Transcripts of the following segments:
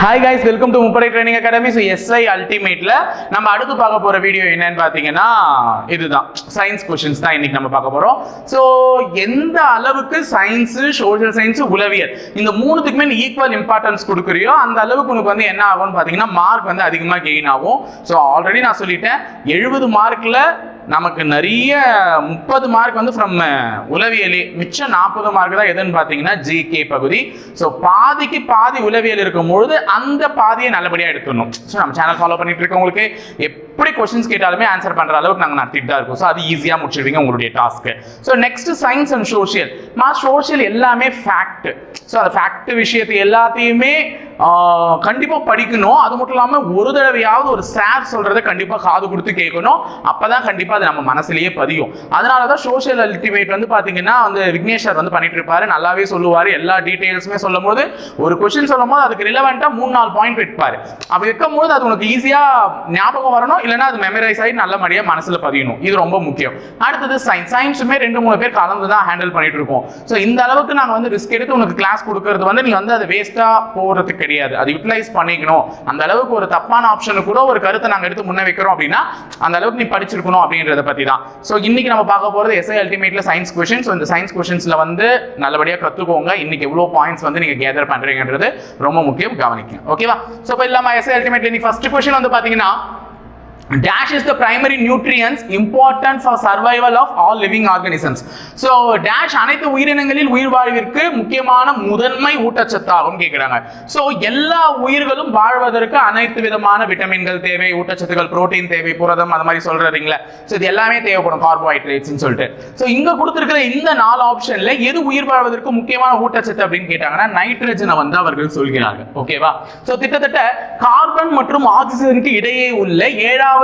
Hi guys, welcome to முப்படை training academy. So SI அல்டிமேட்ல நம்ம அடுத்து பார்க்க போற வீடியோ என்னன்னு பார்த்தீங்கன்னா இதுதான், சயின்ஸ் கொஸ்டின்ஸ் தான் இன்னைக்கு நம்ம பார்க்க போறோம். ஸோ எந்த அளவுக்கு சயின்ஸ், சோஷியல் சயின்ஸ், உளவியல் இந்த மூணுத்துக்குமே நீ ஈக்குவல் இம்பார்ட்டன்ஸ் கொடுக்குறியோ அந்த அளவுக்கு உனக்கு வந்து என்ன ஆகும்னு பார்த்தீங்கன்னா மார்க் வந்து அதிகமாக கெயின் ஆகும். ஸோ ஆல்ரெடி நான் சொல்லிட்டேன், 70 மார்க்ல நமக்கு நிறைய 30 மார்க் வந்து ஃப்ரம் உளவியலே, மிச்சம் 40 மார்க் தான் எதுன்னு பார்த்தீங்கன்னா ஜிகே பகுதி. ஸோ பாதிக்கு பாதி உளவியல் இருக்கும்பொழுது அந்த பாதியை நல்லபடியாக எடுத்துடணும். ஸோ நம்ம சேனல் ஃபாலோ பண்ணிட்டு இருக்கவங்களுக்கு எப்படி கொஸ்டின்ஸ் கேட்டாலுமே ஆன்சர் பண்ணுற அளவுக்கு நாங்கள் நடத்திட்டு தான் இருக்கோம். ஸோ அது ஈஸியாக முடிச்சிருவீங்க உங்களுடைய task. So next science and social. Social எல்லாமே ஃபேக்ட். ஸோ அந்த ஃபேக்ட் விஷயத்தை எல்லாத்தையுமே கண்டிப்பாக படிக்கணும். அது மட்டும் இல்லாமல் ஒரு தடவையாவது ஒரு சார் சொல்றதை கண்டிப்பாக காது கொடுத்து கேட்கணும். அப்பதான் கண்டிப்பாக அது நம்ம மனசுலயே பதியும். அதனால தான் சோஷியல் அல்டிமேட் வந்து பார்த்தீங்கன்னா வந்து விக்னேஷர் வந்து பண்ணிட்டு இருப்பாரு, நல்லாவே சொல்லுவார். எல்லா டீட்டெயில்ஸுமே சொல்லும் போது ஒரு கொஸ்டின் சொல்லும் போது அதுக்கு ரிலவெண்ட்டாக 3-4 பாயிண்ட் வைப்பாரு. அப்படி வைக்கும் போது அது உனக்கு ஈஸியாக ஞாபகம் வரணும், இல்லைன்னா அது மெமரைஸ் ஆகி நல்ல மாதிரியாக மனசுல பதியணும். இது ரொம்ப முக்கியம். அடுத்தது சயின்ஸ். சயின்ஸுமே 2-3 பேர் கலந்து தான் ஹேண்டில் பண்ணிட்டு இருக்கோம். ஸோ இந்த அளவுக்கு நாங்கள் வந்து ரிஸ்க் எடுத்து உனக்கு கிளாஸ் கொடுக்கறது வந்து நீ வந்து அது வேஸ்டா போறதுக்கு கிடையாது, அது யூட்டிலைஸ் பண்ணிக்கணும். அந்த அளவுக்கு ஒரு தப்பான ஆப்ஷனு கூட ஒரு கருத்தை நாங்கள் எடுத்து முன்ன வைக்கிறோம் அப்படின்னா அந்த அளவுக்கு நீ படிச்சிருக்கணும் அப்படின்றத பத்தி தான். ஸோ இன்னைக்கு நம்ம பார்க்க போறது எஸ்ஐ அல்டிமேட்ல சயின்ஸ் கொஸ்டின்ஸ். இந்த சயின்ஸ் கொஸ்டின்ஸ்ல வந்து நல்லபடியாக கத்துக்கோங்க. இன்னைக்கு எவ்வளவு பாயிண்ட்ஸ் வந்து நீங்க கேதர் பண்றீங்கன்றது ரொம்ப முக்கியம், கவனிக்க. ஓகேவா? ஸோ இப்போ இல்லாம எஸ்ஐ அல்டிமேட்ல நீ ஃபர்ஸ்ட் கொஸ்டின் வந்து பாத்தீங்கன்னா, dash is the primary nutrients important for survival of all living organisms. So dash அனைத்து உயிரினங்களில் உயிர் வாழ்விற்கு முக்கியமான முதன்மை ஊட்டச்சத்தாகும் கேக்குறாங்க. So எல்லா உயிர்களும் வாழ்வதற்கு அனைத்து விதமான விட்டமின்கள் தேவை, ஊட்டச்சத்துக்கள், புரோட்டீன் தேவை, புரதம், அது மாதிரி சொல்றீங்களா. ஸோ இது எல்லாமே தேவைப்படும், கார்போஹைட்ரேட்ஸ்னு சொல்லிட்டு. ஸோ இங்க கொடுத்துருக்கிற இந்த 4 ஆப்ஷன்ல எது உயிர் வாழ்வதற்கு முக்கியமான ஊட்டச்சத்து அப்படின்னு கேட்டாங்கன்னா நைட்ரஜனை வந்து அவர்கள் சொல்கிறார்கள். ஓகேவா? ஸோ கிட்டத்தட்ட கார்பன் மற்றும் ஆக்சிஜனுக்கு இடையே உள்ள 7வது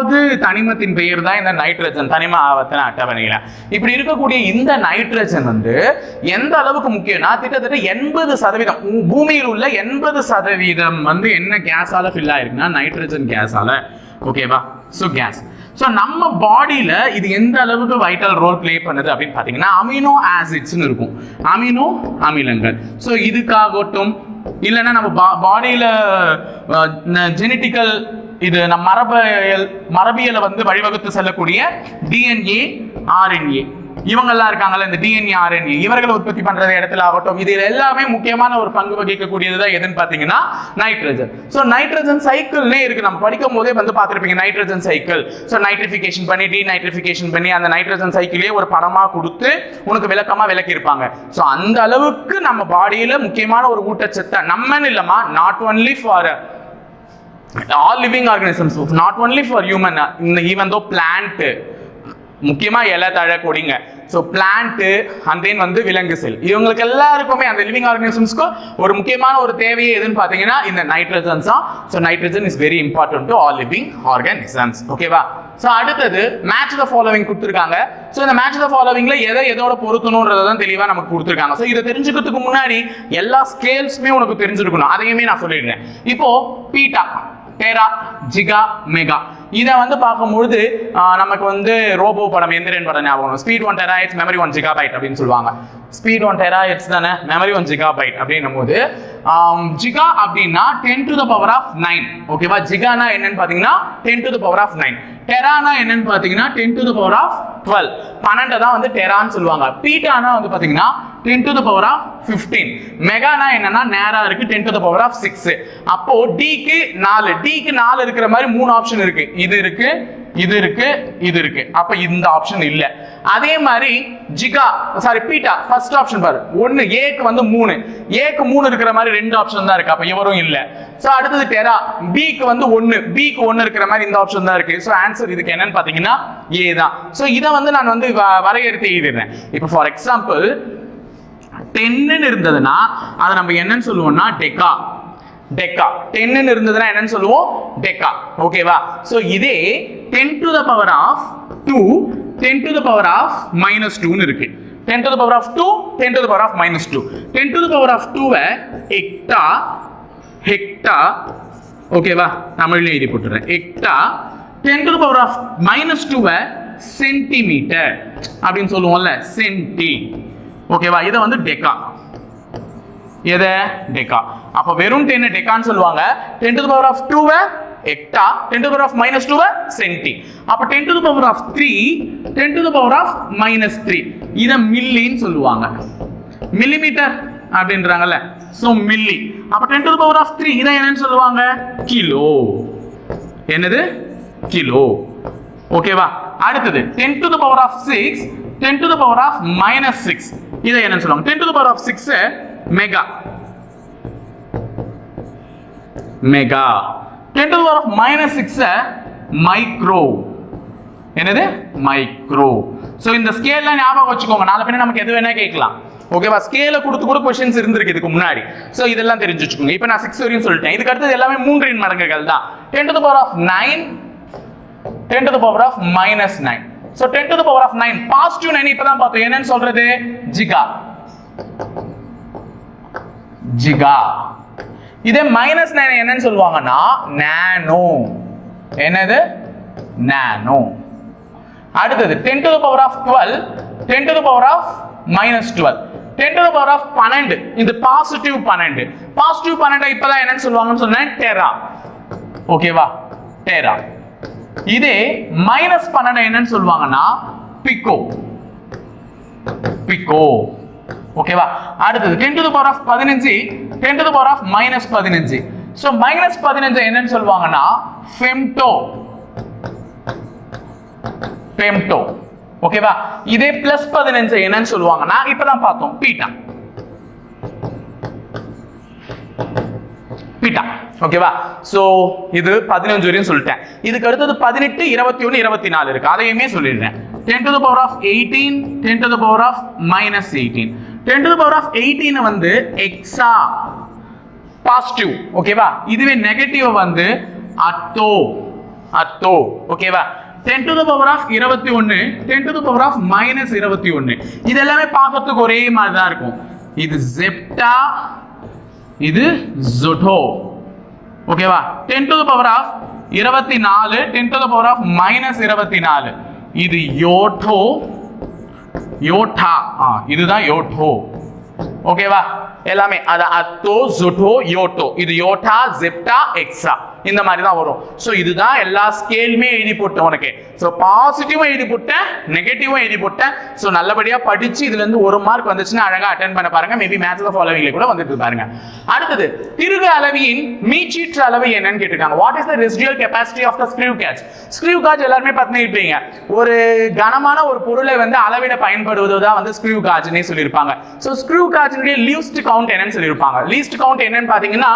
தனிமத்தின் பெயர் தான் இந்த நைட்ரஜன், தனிம ஆவர்த்தன அட்டவணையில. இப்படி இருக்கக்கூடிய இந்த நைட்ரஜன் வந்து எந்த அளவுக்கு முக்கியம்னா கிட்டத்தட்ட 80% பூமியில் உள்ள 80% வந்து என்ன கேஸால ஃபில் ஆயிருக்குன்னா நைட்ரஜன் கேஸால. ஓகேவா? So case. ஸோ நம்ம பாடியில இது எந்த அளவுக்கு வைட்டல் ரோல் பிளே பண்ணுது அப்படின்னு பார்த்தீங்கன்னா அமினோ ஆசிட்ஸ்னு இருக்கும், அமினோ அமிலங்கள். ஸோ இதுக்காகட்டும் இல்லைன்னா நம்ம பாடியில ஜெனட்டிக்கல் இது நம்ம மரபியலை வந்து வழிவகுத்து செல்லக்கூடிய டிஎன்ஏ, ஆர்என்ஏ இவங்கெல்லாம் இருக்காங்கல்ல, இந்த டிஎன்ஏ, ஆர்என்ஏ இவர்களை உற்பத்தி பண்ற இடத்துல ஆகட்டும், இது எல்லாமே முக்கியமான ஒரு பங்கு வகிக்கக்கூடியதுதான் எதுன்னு பாத்தீங்கன்னா நைட்ரஜன். ஸோ நைட்ரஜன் சைக்கிள்னே இருக்கு, நம்ம படிக்கும் போதே வந்து பார்த்துருப்பீங்க நைட்ரஜன் சைக்கிள். ஸோ நைட்ரிஃபிகேஷன் பண்ணி டீநைட்ரிஃபிகேஷன் பண்ணி அந்த நைட்ரஜன் சைக்கிளே ஒரு படமா கொடுத்து உனக்கு விளக்கமா விளக்கியிருப்பாங்க. ஸோ அந்த அளவுக்கு நம்ம பாடியில முக்கியமான ஒரு ஊட்டச்சத்தை நம்மன்னு இல்லமா, not only for all living organisms, not only for human, even though plant, முக்கியமா இலை, தழை, கொடிங்க. ஸோ பிளான்ட் அண்ட் தென் வந்து விலங்கு செல், இவங்களுக்கு எல்லாருக்குமே அந்த லிவிங் ஆர்கனிசம்ஸ்க்கு ஒரு முக்கியமான ஒரு தேவையே எதுன்னு பார்த்தீங்கன்னா இந்த நைட்ரஜன்ஸ் தான். So nitrogen is very important to all living organisms. ஓகேவா? ஸோ அடுத்தது மேட்ச் த ஃபாலோவிங் கொடுத்துருக்காங்க. ஸோ இந்த மேட்ச் த ஃபாலோவிங்ல எதோட பொருத்தணுன்றதை தான் தெளிவாக நமக்கு கொடுத்துருக்காங்க. ஸோ இதை தெரிஞ்சுக்கிறதுக்கு முன்னாடி எல்லா ஸ்கேல்ஸுமே உனக்கு தெரிஞ்சிருக்கணும், அதையுமே நான் சொல்லிடுறேன். இப்போ பீட்டா, டெரா, ஜிகா, மெகா இதை வந்து பார்க்கும்பொழுது நமக்கு வந்து ரோபோ படம், எந்திரன் படம் ஞாபகம். ஸ்பீட் 1 டெராஹெர்ட்ஸ், மெமரி 1 ஜிகாபைட் அப்படின்னு சொல்லுவாங்க. ஸ்பீட் 1 டெராஹெர்ட்ஸ் தானே, மெமரி 1 ஜிகாபைட் அப்படின்னும் போது ஜிகா அப்படின்னா 10⁻⁹. ஓகேவா? ஜிகானா என்னன்னு பார்த்தீங்கன்னா 10⁻⁹. டெரானா என்னன்னு பார்த்தீங்கன்னா 10⁻12. 12 தான் வந்து டெரான்னு சொல்லுவாங்க. பீட்டானா வந்து பார்த்தீங்கன்னா 10⁻15. மெகானா என்னன்னா நேரா இருக்கு, 10⁻6. அப்போ டிக்கு 4, டிக்கு 4 இருக்கிற மாதிரி 3 ஆப்ஷன் இருக்கு. இது இருக்கு, இது இருக்கு, இது இருக்கு. அப்ப இந்த ஆப்ஷன் இல்ல. அதே மாதிரி ஜிகா பீட்டா ஃபர்ஸ்ட் ஆப்ஷன் பாரு, 1, ஏக்கு வந்து 3, ஏக்கு 3 இருக்கிற மாதிரி 2 ஆப்ஷன் தான் இருக்கு. அப்ப இவரும் இல்ல. சோ அடுத்தது டெரா, பிக்கு வந்து 1, பிக்கு 1 இருக்கிற மாதிரி இந்த ஆப்ஷன் தான் இருக்கு. சோ ஆன்சர் இதுக்கு என்னன்னு பாத்தீங்கன்னா ஏ தான். சோ இதை வந்து நான் வந்து வரையறுத்து எழுதிடுறேன். இப்போ ஃபார் எக்ஸாம்பிள் 10 இருந்ததுன்னா அதை நம்ம என்னன்னு சொல்லுவோம்னா டெக்கா. டெக்கா 10 இருந்ததுன்னா என்னன்னு சொல்லுவோம், டெக்கா. ஓகேவா? சோ இதே 10⁻2 10⁻−2 இருக்கு. 10⁻2 10⁻−2. 10⁻2 ஹெக்டா, ஹெக்டா. ஓகேவா? தமிழ்ல எழுதி போட்டுறேன், ஹெக்டா. 10⁻−2 சென்டிமீட்டர் அப்படின்னு சொல்லுவோம்ல, சென்டி. ஓகேவா? இதை வந்து டெக்கா. எதை? டெக்கா. அப்ப வெறும் 10 டெக்கான்னு சொல்லுவாங்க. 10 to the power of 2 ஹெக்டா, 10 to the power of minus 2 சென்டி. அப்ப 10 to the power of 3, 10 to the power of minus 3 இத மில்லின்னு சொல்லுவாங்க. மில்லிமீட்டர் அப்படின்றாங்கல்ல, சோ மில்லி. அப்ப 10 to the power of 3 இத என்னன்னு சொல்லுவாங்க? கிலோ. என்னது? கிலோ. ஓகேவா? அடுத்தது 10 to the power of 6, 10 to the power of minus 6 இத என்னன்னு சொல்லுவாங்க? 10 to the power of 6 mega. Mega. 10 to the power of minus 6 micro. என்னது? மைக்ரோ. சோ இந்த ஸ்கேல்ல ஞாபகம் வச்சுக்கோங்க, நாளை பின்ன நமக்கு எது வேணா கேட்கலாம். ஓகேவா? ஸ்கேல கொடுத்து கூட क्वेश्चंस இருந்திருக்கு இதுக்கு முன்னாடி. சோ இதெல்லாம் தெரிஞ்சு வச்சுக்கோங்க. இப்போ நான் 6 வரையும் சொல்லிட்டேன். இதுக்கு அடுத்து எல்லாமே 3 இன் மடங்குகள் தான். 10 to the power of 9, 10 to the power of minus 9. So 10 to the power of 9 positive 9 இப்பதான் பார்த்தோம். என்னன்னு சொல்றது? ஜிகா. ஜிகா. இதே minus 9 என்னன்னு சொல்லுவாங்கன்னா நானோ. என்னது? நானோ. அடுத்தது 10 to the power of 12, 10 to the power of minus 12, 10 to the power of 12 இது பாசிட்டிவ் 12. பாசிட்டிவ் 12 இப்பதான் என்னன்னு சொல்லுவாங்கன்னு சொன்னேன்? டெரா. ஓகேவா? டெரா. இதே மைனஸ் 12 என்னன்னு சொல்லுவாங்கன்னா பிகோ. பிகோ. ஓகேவா? அடுத்தது 10 to the power of 15, 10 to the power of minus 15. So minus 15 என்னன்னு சொல்லுவாங்கன்னா ஃபெம்டோ. ஃபெம்டோ. ஓகேவா? இதே பிளஸ் 15 என்னன்னு சொல்லுவாங்கன்னா இப்பதான் பார்த்தோம் பீட்டா. பீட்டா. ஓகேவா? சோ இது 15 வரையும் சொல்லிட்டேன். இதுக்கு அடுத்தது 18, 21, 24 இருக்கு. அதையுமே சொல்லிடுறேன். 10 to the power of 18, 10 to the power of minus 18. 10 to the power of 18 வந்து எக்ஸா பாசிட்டிவ். ஓகேவா? இதுவே நெகட்டிவ் வந்து அத்தோ. அத்தோ. ஓகேவா? 10 to the power of 21, 10 to the power of minus 21 இது எல்லாமே பார்க்கிறதுக்கு ஒரே மாதிரி தான் இருக்கும். இது ஜெப்டா, இது ஜோட்டோ. ஓகேவா? 10 to the power of 24, 10 to the power of minus 24 இது யோட்டோ. யோட்டா. இதுதான் யோட்டோ. ஓகேவா? எல்லாமே அது அத்தோ, ஜோட்டோ, யோட்டோ. இது யோட்டா, ஜெப்டா, எக்ஸா இந்த மாதிரி தான் வரும். சோ இதுதான் எல்லா ஸ்கேலுமே எழுதி போட்டேன் உனக்கு. சோ பாசிட்டிவும் எழுதி போட்டேன், நெகட்டிவும் எழுதி போட்டேன். சோ நல்லபடியா படிச்சு இதுல இருந்து 1 மார்க் வந்துச்சுன்னா அழகா அட்டெண்ட் பண்ண பாருங்க. மேபி மேத்ஸ் ஆஃப் ஃபாலோவிங்ல கூட வந்துட்டு பாருங்க. அடுத்தது திருகு அளவியின் மீச்சீற்று அளவு என்னன்னு கேட்டிருக்காங்க. What is the residual capacity of the screw gauge? Screw gauge எல்லாரும் பார்த்திருப்பீங்க. ஒரு கனமான ஒரு பொருளை வந்து அளவிட பயன்படுவதுதான் வந்து ஸ்க்ரூ கேஜ்னே சொல்லிருப்பாங்க. சோ ஸ்க்ரூ கேஜ்னுடைய லீஸ்ட் கவுண்ட் என்னன்னு சொல்லிருப்பாங்க. லீஸ்ட் கவுண்ட் என்னன்னு பாத்தீங்கன்னா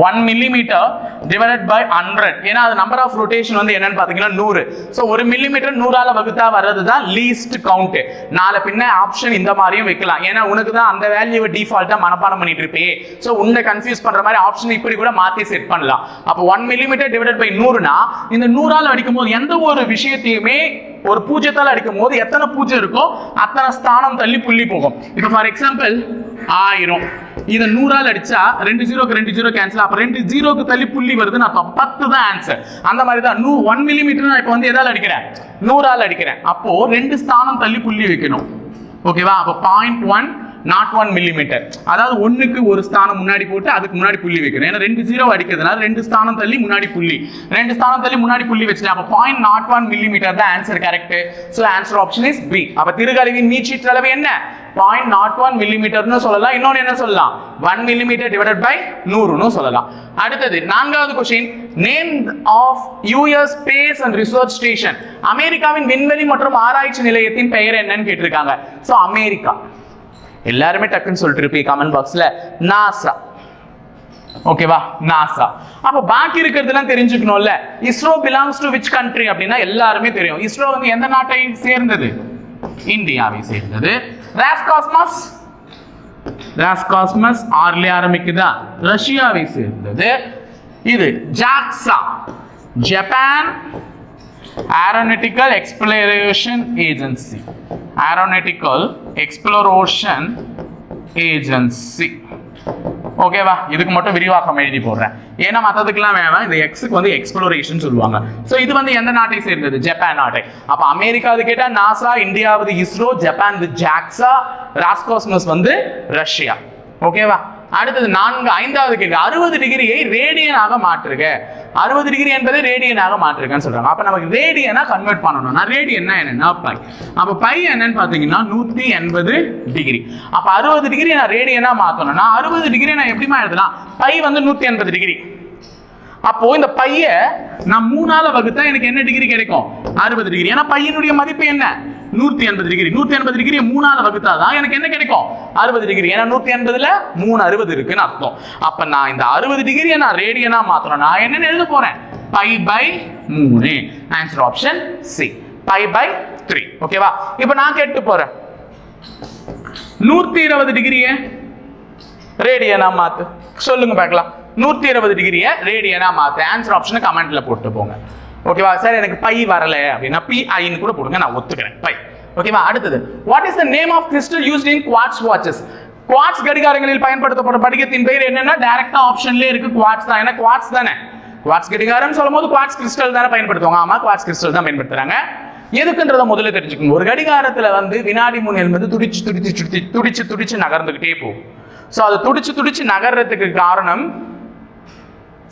1 millimeter divided by 100. ஏன்னா அது நம்பர் ஆஃப் ரொட்டேஷன் வந்து என்னன்னு பாத்தீங்கன்னா 100. சோ 1 millimeter 100ஆல வகுத்தா வர்றது தான் லீஸ்ட் கவுண்ட். நாளை பின்ன ஆப்ஷன் இந்த மாதிரியும் வைக்கலாம். ஏன்னா உனக்கு தான் அந்த வேல்யூவை டிஃபால்ட்டா மனப்பாடம் பண்ணிட்டு இருப்பே. சோ உன்னை கன்ஃபியூஸ் பண்ற மாதிரி ஆப்ஷன் இப்படி கூட மாத்தி செட் பண்ணலாம். அப்போ 1 millimeter divided by 100னா இந்த 100ஆல அடிக்கும் போது எந்த ஒரு விஷயத்தையுமே ஒரு பூஜ்ஜியத்தால் அடிக்கும் போது எத்தனை பூஜ்ஜியம் இருக்கோ அத்தனை ஸ்தானம் தள்ளி புள்ளி போகும். இப்போ ஃபார் எக்ஸாம்பிள் 1000 இத 100ஆல் அடிச்சா 2 0க்கு 2 0 கேன்சல். அப்ப 2 0க்கு தள்ளி புள்ளி வருதுன்னு அர்த்தம். 10 தான் ஆன்சர். அந்த மாதிரி தான் 1 மில்லிமீட்டர் நான் இப்போ வந்து எதால அடிக்கிறேன்? 100ஆல் அடிக்கிறேன். அப்போ 2 ஸ்தானம் தள்ளி புள்ளி வைக்கணும். ஓகேவா? அப்போ 0.1 not 1 millimeter. அதாவது 1க்கு ஒரு ஸ்தானம் முன்னாடி போட்டு அதுக்கு முன்னாடி புள்ளி வைக்கணும். ஏன்னா 2 0 அடிக்கிறதுனால 2 ஸ்தானம் தள்ளி முன்னாடி புள்ளி, 2 ஸ்தானம் தள்ளி முன்னாடி புள்ளி வச்சிட்டேன். அப்ப 0.01 millimeter தான் answer correct. So answer option is B. அப்ப திருகருவியின் மீச்சீற்று அளவு என்ன? 0.01 millimeterன்னு சொல்லலாம். இன்னொன்னு என்ன சொல்லலாம்? 1 millimeter divided by 100ன்னு சொல்லலாம். அடுத்தது 4வது question, name of US space and research station. அமெரிக்காவின் விண்வெளி மற்றும் ஆராய்ச்சி நிலையத்தின் பெயர் என்னன்னு கேட்டிருக்காங்க. So America. எல்லாருமே டக்குன்னு சொல்லிட்டு இருப்பீங்க கமெண்ட் பாக்ஸ்ல நாசா. ஓகேவா? நாசா. அப்ப பாக்கி இருக்கிறதெல்லாம் தெரிஞ்சுக்கணும்ல. ISRO belongs to which country அப்படின்னா எல்லாருமே தெரியும். இஸ்ரோ வந்து எந்த நாட்டை சேர்ந்தது? இந்தியாவை சேர்ந்தது. ராஸ்காஸ்மஸ், ராஸ்காஸ்மஸ் ஆர்ல ஆரம்பிக்குதா? ரஷ்யாவை சேர்ந்தது. இது JAXA, Japan aeronautical exploration agency, aeronautical exploration agency. ஓகேவா? இதுக்கு மட்டும் விரிவாக்கம் எழுதி போடுறேன். ஏன்னா மற்றதுக்கெல்லாம் வேணாம். இந்த எக்ஸுக்கு வந்து எக்ஸ்ப்ளோரேஷன் சொல்லுவாங்க. ஸோ இது வந்து எந்த நாட்டை சேர்ந்தது? ஜப்பான் நாட்டை. அப்போ அமெரிக்காவது கேட்டா நாசா, இந்தியாவது இஸ்ரோ, ஜப்பான் ஜாக்சா, ராஸ்காஸ்மஸ் வந்து ரஷ்யா. ஓகேவா? அடுத்தது 5வது கேள்வி 60 டிகிரியை ரேடியனாக மாற்றுக. 60 டிகிரி என்பதை ரேடியனாக மாற்றுகன்னு சொல்றாங்க. அப்ப நமக்கு ரேடியனா கன்வெர்ட் பண்ணணும்னா ரேடியன்னா என்னன்னா பை. அப்ப பை என்னன்னு பாத்தீங்கன்னா 180 டிகிரி. அப்ப 60 டிகிரி நான் ரேடியனா மாத்தணும்னா 60 டிகிரி நான் எப்படிமா எழுதலாம்? பை வந்து 180 டிகிரி. அப்போ இந்த பைய நான் 3ஆல வகுத்தா எனக்கு என்ன டிகிரி கிடைக்கும்? 60 டிகிரி. ஏன்னா பையனுடைய மதிப்பு என்ன? 180 டிகிரி. 180 டிகிரி 3ஆல வகுத்தாதான் எனக்கு என்ன கிடைக்கும்? 60 டிகிரி. ஏன்னா 180ல 3 60 இருக்குன்னு அர்த்தம். அப்ப நான் இந்த 60 டிகிரியை நான் ரேடியனா மாத்தணும். நான் என்ன எழுத போறேன்? Pi by 3. Answer option C. Pi by 3. ஓகேவா? இப்போ நான் கேட்டு போறேன் 120 டிகிரியை ரேடியனா மாத்து. சொல்லுங்க பார்க்கலாம். 120 டிகிரியை ரேடியனா மாத்து. ஆன்சர் ஆப்ஷனை கமெண்ட்ல போட்டு போங்க. ஓகேவா? சார் எனக்கு பை வரல அப்படின்னா பி ஐன்னு கூட போடுங்க, நான் ஒத்துக்கிறேன் பை. ஓகேவா? அடுத்தது what is the name of crystal used in quartz watches? குவார்ட்ஸ் கடிகாரங்களில் பயன்படுத்தப்பட்ட படிகத்தின் பெயர் என்னன்னா டைரக்டா ஆப்ஷன்லயே இருக்கு குவார்ட்ஸ் தான். ஏன்னா குவார்ட்ஸ் தானே. குவார்ட்ஸ் கடிகாரம் சொல்லும்போது குவார்ட்ஸ் கிறிஸ்டல் தானே பயன்படுத்துவாங்க. ஆமா, குவார்ட்ஸ் கிறிஸ்டல் தான் பயன்படுத்துறாங்க. எதுக்குன்றத முதல்ல தெரிஞ்சுக்கணும். ஒரு கடிகாரத்துல வந்து வினாடி முன் என்பது துடிச்சு நகர்ந்துகிட்டே போகும். ஸோ அது துடிச்சு நகர்றதுக்கு காரணம்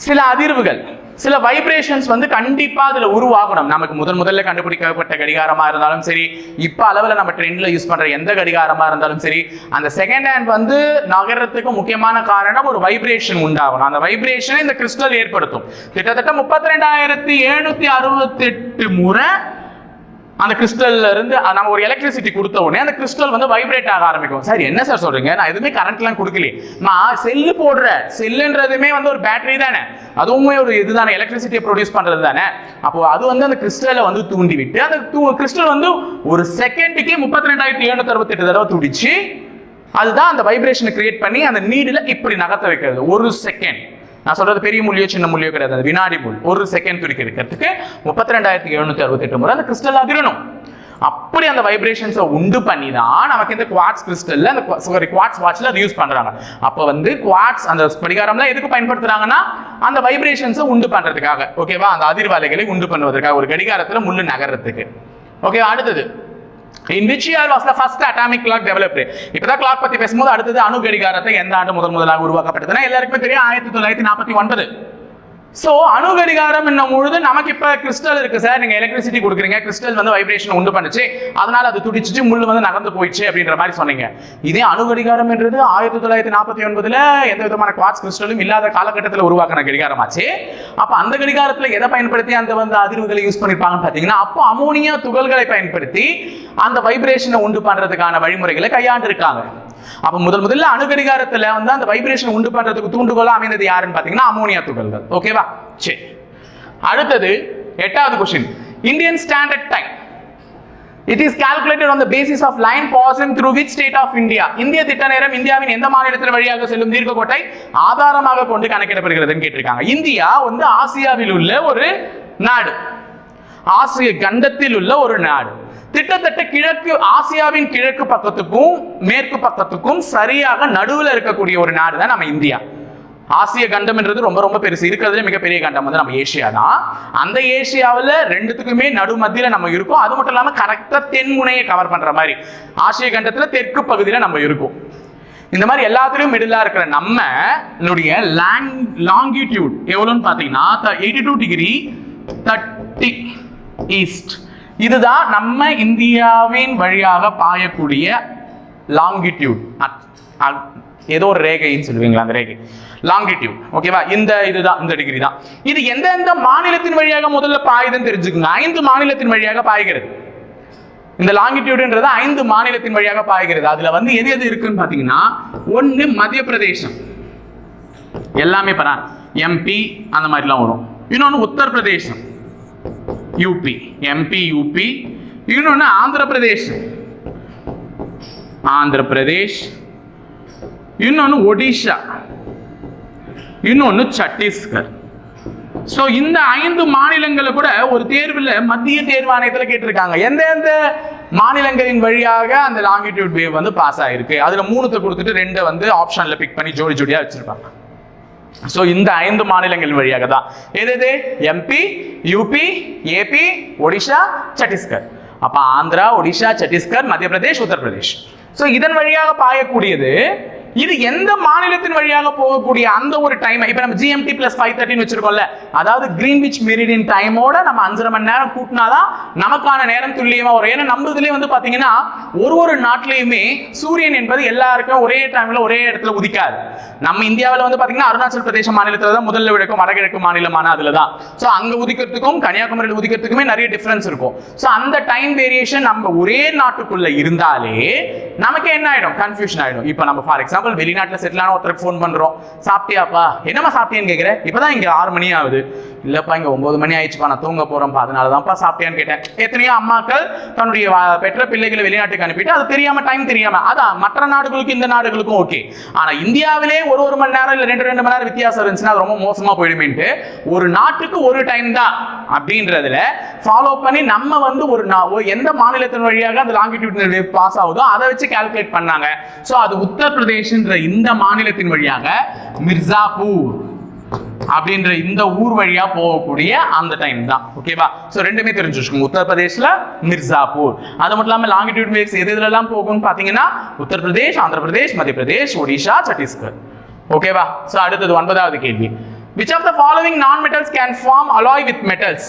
சில அதிர்வுகள், சில வைப்ரேஷன்ஸ் வந்து கண்டிப்பா அதுல உருவாகணும். நமக்கு முதல்ல கண்டுபிடிக்கப்பட்ட கடிகாரமா இருந்தாலும் சரி, இப்ப அளவுல நம்ம ட்ரெண்ட்ல யூஸ் பண்ற எந்த கடிகாரமா இருந்தாலும் சரி, அந்த செகண்ட் ஹேண்ட் வந்து நகர்றதுக்கு முக்கியமான காரணம் ஒரு வைப்ரேஷன் உண்டாகணும். அந்த வைப்ரேஷனை இந்த கிறிஸ்டல் ஏற்படுத்தும். கிட்டத்தட்ட 32,768 முறை அந்த கிறிஸ்டல்ல இருந்து நம்ம ஒரு எலக்ட்ரிசிட்டி கொடுத்த உடனே அந்த கிறிஸ்டல் வந்து வைப்ரேட் ஆக ஆரம்பிக்கும். சார் என்ன சார் சொல்றீங்க? நான் எதுவுமே கரண்ட்லாம் கொடுக்கலையே. செல்லு போடுற செல்லுன்றதுமே வந்து ஒரு பேட்டரி தானே, அதுவுமே ஒரு இதுதானே, எலக்ட்ரிசிட்டியை ப்ரொடியூஸ் பண்றது தானே. அப்போ அது வந்து அந்த கிறிஸ்டலை வந்து தூண்டி விட்டு அந்த கிறிஸ்டல் வந்து ஒரு செகண்டுக்கே 32,768 தடவை துடிச்சு அதுதான் அந்த வைப்ரேஷனை கிரியேட் பண்ணி அந்த நீடில் இப்படி நகர்த்த வைக்கிறது. ஒரு செகண்ட், நான் சொல்றது பெரிய மூலியோ சின்ன மூலியோ கிடையாது, அது வினாடி முள். ஒரு செகண்ட் துடிக்க இருக்கிறதுக்கு 32,768 முறை அந்த கிறிஸ்டல் அதிரணும். அப்படி அந்த வைப்ரேஷன்ஸை உண்டு பண்ணி தான் நமக்கு இந்த குவார்ட்ஸ் கிறிஸ்டல்ல அந்த குவார்ட்ஸ் வாட்ச்ல அது யூஸ் பண்றாங்க. அப்போ வந்து குவார்ட்ஸ் அந்த படிகாரம்லாம் எதுக்கு பயன்படுத்துறாங்கன்னா அந்த வைப்ரேஷன்ஸை உண்டு பண்றதுக்காக. ஓகேவா? அந்த அதிர்வலைகளை உண்டு பண்ணுவதற்காக, ஒரு கடிகாரத்துல முள்ளு நகர்றதுக்கு. ஓகே, அடுத்தது in which year was the first atomic clock developed? இப்பதான் கிளாக் பத்தி பேசும்போது அடுத்தது அணு கடிகாரத்தை எந்த ஆண்டு முதலாக உருவாக்கப்பட்டதுன்னா எல்லாருக்குமே தெரியும் 1949. சோ அணு கடிகாரம் என்னும் பொழுது நமக்கு இப்ப கிறிஸ்டல் இருக்கு சார், நீங்க எலக்ட்ரிசிட்டி கொடுக்குறீங்க, கிறிஸ்டல் வந்து வைப்ரேஷன் உண்டு பண்ணுச்சு, அதனால அது துடிச்சிச்சு, முள்ளு வந்து நகர்ந்து போயிடுச்சு அப்படின்ற மாதிரி சொன்னீங்க. இதே அணு கடிகாரம் என்றது 1949 எந்த விதமான குவார்ட்ஸ் கிறிஸ்டலும் இல்லாத காலகட்டத்தில் உருவாக்கின கடிகாரம் ஆச்சு. அப்ப அந்த கடிகாரத்துல எதை பயன்படுத்தி அந்த வந்து அதிர்வுகளை யூஸ் பண்ணிருப்பாங்கன்னு பாத்தீங்கன்னா அப்போ அமோனியா துகள்களை பயன்படுத்தி அந்த வைப்ரேஷனை உண்டு பண்றதுக்கான வழிமுறைகளை கையாண்டு இருக்காங்க. அப்ப முதல்ல அணு கடிகாரத்துல வந்து அந்த வைப்ரேஷன் உண்டு பண்றதுக்கு தூண்டுகோலா அமைந்தது யாருன்னு பாத்தீங்கன்னா அமோனியா துகள்கள். ஓகேவா? சரி, அடுத்தது 8வது question. Indian standard time, it is calculated on the basis of line passing through which state of India? இந்திய திட்ட நேரம் இந்தியாவின் எந்த மாநிலத்தின் வழியாக செல்லும் தீர்க்கக்கோட்டை ஆதாரமாக கொண்டு கணக்கிடப்படுகிறதுன்னு கேட்டிருக்காங்க. இந்தியா வந்து ஆசியாவில் உள்ள ஒரு நாடு, ஆசிய கண்டத்தில் உள்ள ஒரு நாடு. கிட்டத்தட்ட கிழக்கு ஆசியாவின் கிழக்கு பக்கத்துக்கும் மேற்கு பக்கத்துக்கும் சரியாக நடுவில் இருக்கக்கூடிய ஒரு நாடு தான் நம்ம இந்தியா. ஆசிய கண்டம்ன்றது ரொம்ப ரொம்ப பெருசு, இருக்கிறதுல மிகப்பெரிய கண்டம் வந்து நம்ம ஏசியா தான். அந்த ஏசியாவில் ரெண்டுத்துக்குமே நடு மத்தியில நம்ம இருக்கோம். அது மட்டும் இல்லாம கரெக்டா தென்முனையை கவர் பண்ற மாதிரி ஆசிய கண்டத்துல தெற்கு பகுதியில நம்ம இருக்கோம். இந்த மாதிரி எல்லாத்துலயும் மிடிலா இருக்கிற நம்மளுடைய லாங்கிடியூட் எவ்வளவுன்னு பாத்தீங்கன்னா 82 டிகிரி 30 ஈஸ்ட். இதுதான் நம்ம இந்தியாவின் வழியாக பாயக்கூடிய லாங்கிடியூட். ஏதோ ஒரு ரேகைன்னு சொல்லுவீங்களா, அந்த ரேகை லாங்கிடியூட். ஓகேவா? இதுதான் இந்த டிகிரி தான். இது எந்தெந்த மாநிலத்தின் வழியாக முதல்ல பாயுதுன்னு தெரிஞ்சுக்கோங்க. 5 மாநிலத்தின் வழியாக பாய்கிறது. இந்த லாங்கிடியூட்ன்றது 5 மாநிலத்தின் வழியாக பாய்கிறது. அதுல வந்து எது எது இருக்குன்னு பாத்தீங்கன்னா, ஒன்னு மத்திய பிரதேசம், எல்லாமே பாரு எம்பி அந்த மாதிரிலாம் வரும். இன்னொன்னு உத்தரப்பிரதேசம் யூபி, எம்பி யூபி. இன்னொன்னு ஆந்திர பிரதேஷ், இன்னொன்னு ஒடிஷா, இன்னொன்னு சத்தீஸ்கர். சோ இந்த 5 மாநிலங்களை கூட ஒரு தேர்வில் மத்திய தேர்வு ஆணையத்தில் கேட்டிருக்காங்க, எந்தெந்த மாநிலங்களின் வழியாக அந்த லாங்கிடியூட் வேவ் வந்து பாஸ் ஆயிருக்கு. அதுல 3 கொடுத்துட்டு 2 வந்து ஆப்ஷன்ல பிக் பண்ணி ஜோடியா வச்சிருப்பாங்க. சோ இந்த 5 மாநிலங்களின் வழியாக தான் எது MP, UP, AP, Odisha, Chhattisgarh. அப்ப ஆந்திரா, ஒடிஷா, சத்தீஸ்கர், மத்திய பிரதேஷ், உத்தரப்பிரதேஷ். சோ இதன் வழியாக பாயக்கூடியது இது எந்த மாநிலத்தின் வழியாக போகக்கூடிய அந்த ஒரு டைம். இப்ப நம்ம GMT + 5:13 வச்சிருக்கோம்ல, அதாவது கிரீன்விச் மெரிடியன் டைமோட நம்ம 5.5 மணி நேரம் கூட்டினாதான் நமக்கான நேரம் துல்லியமா வரும். ஏன்னா நம்ம இதுலயே வந்து பாத்தீங்கன்னா ஒரு நாட்டிலையுமே சூரியன் என்பது எல்லாருக்கும் ஒரே டைம்ல ஒரே இடத்துல உதிக்காது. நம்ம இந்தியாவில் வந்து பாத்தீங்கன்னா அருணாச்சல் பிரதேச மாநிலத்துல தான் முதல்ல விடுக்கும், வடகிழக்கு மாநிலமான அதுலதான். சோ அங்க உதிக்கிறதுக்கும் கன்னியாகுமரியில் உதிக்கிறதுக்குமே நிறைய டிஃபரன்ஸ் இருக்கும். சோ அந்த டைம் வேரியேஷன் நம்ம ஒரே நாட்டுக்குள்ள இருந்தாலே நமக்கு என்ன ஆயிடும், கன்ஃபியூஷன் ஆயிடும். இப்போ நம்ம ஃபார் எக்ஸாம்பிள் வெளிநாட்டுல செட்டில் ஆன ஒருத்தருக்கு ஃபோன் பண்றோம், சாப்பிட்டியாப்பா, என்னமா சாப்பிட்டியான்னு கேட்கிறேன். இப்பதான் இங்க 6 மணி ஆகுது. இல்லப்பா இங்க 9 மணி ஆயிடுச்சுப்பா, நான் தூங்க போறேன்ப்பா, அதனாலதான்ப்பா சாப்பிட்டியான்னு கேட்டேன். எத்தனையோ அம்மாக்கள் தன்னுடைய பெற்ற பிள்ளைகளை வெளிநாட்டுக்கு அனுப்பிட்டு அது தெரியாம டைம் தெரியாம, அதான் மற்ற நாடுகளுக்கும் இந்த நாடுகளுக்கும் ஓகே. ஆனா இந்தியாவிலே ஒரு மணி நேரம் இல்ல 2 மணி நேரம் வித்தியாசம் இருந்துச்சுன்னா அது ரொம்ப மோசமா போயிடுமேன்ட்டு ஒரு நாட்டுக்கு ஒரு டைம் தான் அப்படின்றதுல ஃபாலோ பண்ணி நம்ம வந்து எந்த மாநிலத்தின் வழியாக அந்த லாங்கிடியூடினல் வேவ் பாஸ் ஆகுதோ அதை வச்சு கால்குலேட் பண்ணாங்க. சோ அது உத்தரப்பிரதேஷ்ன்ற இந்த மாநிலத்தின் வழியாக மிர்சாப்பூர் அப்படின்ற இந்த ஊர் வழியா போகக்கூடிய அந்த டைம் தான். ஓகேவா? சோ ரெண்டுமே தெரிஞ்சு வச்சுக்கோங்க. உத்தரப்பிரதேஷ்ல மிர்சாப்பூர். அது மட்டும் இல்லாம லாங்கிடியூட் வேவ்ஸ் எதுலாம் போகும்னு பாத்தீங்கன்னா உத்தரப்பிரதேஷ், ஆந்திர பிரதேஷ், மத்திய பிரதேஷ், ஒடிஷா, சத்தீஸ்கர். ஓகேவா? சோ அடுத்தது 9வது கேள்வி. Which of the following non-metals can form alloy with metals?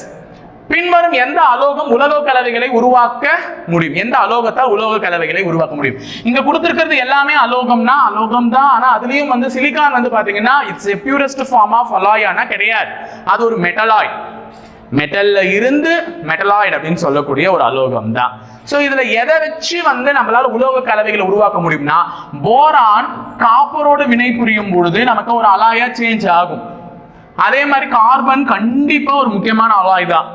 பின்வரும் எந்த அலோகம் உலோக கலவைகளை உருவாக்க முடியும்? எந்த அலோகத்தால் உலோக கலவைகளை உருவாக்க முடியும்? இங்க கொடுத்திருக்கிறது எல்லாமே அலோகம்னா அலோகம் தான். ஆனா அதுலயும் வந்து சிலிகான் வந்து பாத்தீங்கன்னா it's a purest form of alloy ஆனா கிடையாது. அது ஒரு மெட்டலாய்ட். மெட்டல்ல இருந்து மெட்டலாய்டு அப்படின்னு சொல்லக்கூடிய ஒரு அலோகம் தான். சோ இதுல எதை வச்சு வந்து நம்மளால உலோக கலவைகளை உருவாக்க முடியும்னா, போரான் காப்பரோடு வினை புரியும் பொழுது நமக்கு ஒரு அலாயா சேஞ்ச் ஆகும். அதே மாதிரி கார்பன் கண்டிப்பா ஒரு முக்கியமான அலாய் தான்.